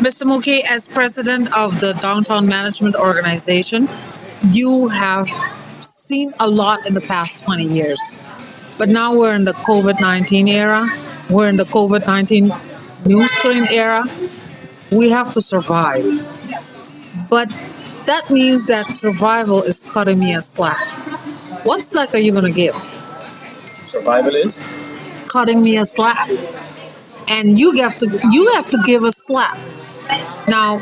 Mr. Mukhe, as president of the Downtown Management Organization, you have seen a lot in the past 20 years. But now we're in the COVID 19 era. We're in the COVID 19 news strain era. We have to survive. But that means that survival is cutting me a slack. What slack are you going to give? Survival is? Cutting me a slack. And you have to give us slack. Now,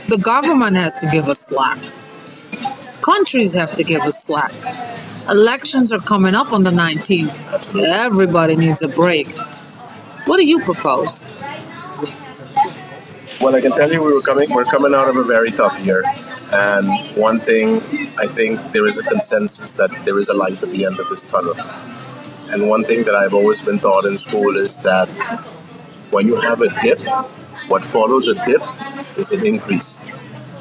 the government has to give us slack. Countries have to give us slack. Elections are coming up on the 19th. Everybody needs a break. What do you propose? Well, I can tell you we're coming out of a very tough year. And one thing, I think there is a consensus that there is a light at the end of this tunnel. And one thing that I've always been taught in school is that when you have a dip, what follows a dip is an increase.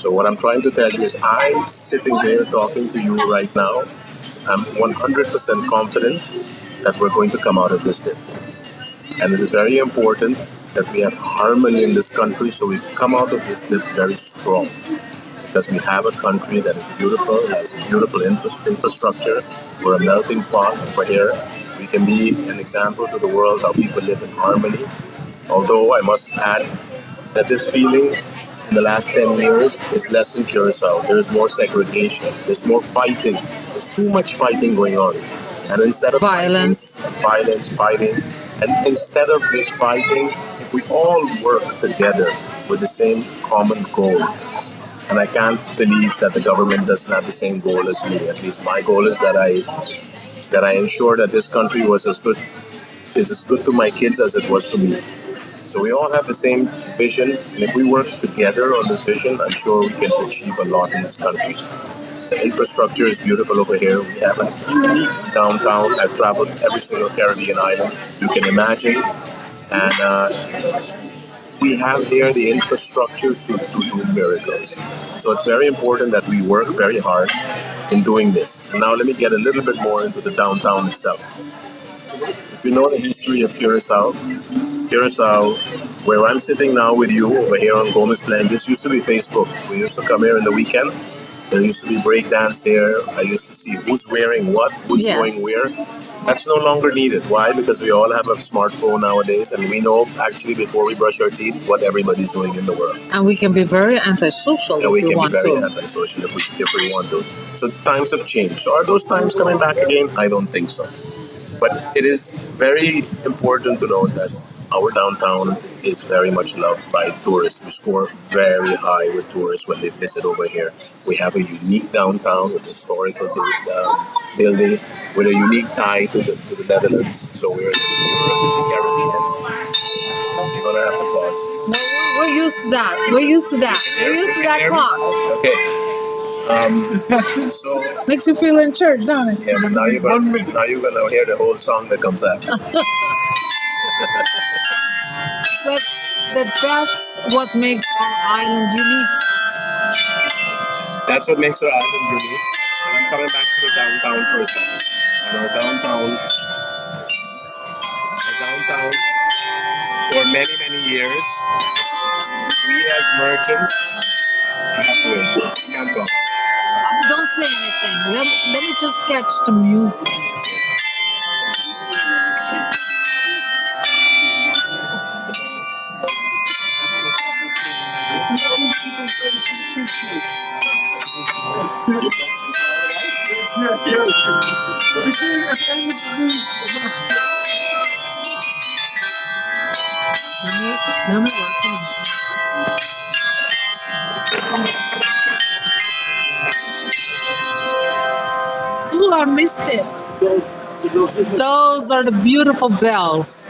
So what I'm trying to tell you is I'm sitting here talking to you right now. I'm 100% confident that we're going to come out of this dip. And it is very important that we have harmony in this country so we come out of this dip very strong. Because we have a country that is beautiful, has beautiful infrastructure. We're a melting pot over here. We can be an example to the world how people live in harmony. Although I must add that this feeling in the last 10 years is less in Curacao. There is more segregation. There's more fighting. There's too much fighting going on. And instead of Violence. fighting, and instead of this fighting, if we all work together with the same common goal, and I can't believe that the government doesn't have the same goal as me. At least my goal is that I ensure that this country is as good to my kids as it was to me. So we all have the same vision, and if we work together on this vision, I'm sure we can achieve a lot in this country. The infrastructure is beautiful over here. We have a unique downtown. I've traveled every single Caribbean island you can imagine, and we have here the infrastructure to do miracles. So it's very important that we work very hard in doing this. Now let me get a little bit more into the downtown itself. If you know the history of Curacao, where I'm sitting now with you over here on Gomez Plain, this used to be Facebook. We used to come here in the weekend. There used to be breakdance here. I used to see who's wearing what, who's going where. That's no longer needed. Why? Because we all have a smartphone nowadays, and we know actually before we brush our teeth what everybody's doing in the world. And we can be very antisocial And if we we can want be very to. antisocial if we want to. So times have changed. So are those times coming back again? I don't think so. But it is very important to note that our downtown is very much loved by tourists. We score very high with tourists when they visit over here. We have a unique downtown with historical buildings, with a unique tie to the Netherlands. So we're in Europe, in the Caribbean. You're gonna have to pause. No, we're used to that. We're used to that. We're used to that clock. Okay. So Makes you feel in church, don't it? yeah, but now you're gonna hear the whole song that comes after. But that's what makes our island unique. That's what makes our island unique. And I'm coming back to the downtown for a second. And our downtown, for many, many years, we as merchants, you have to wait. You can't talk. Don't say anything. Let me just catch the music. Let me work. Oh, I missed it. Those are the beautiful bells.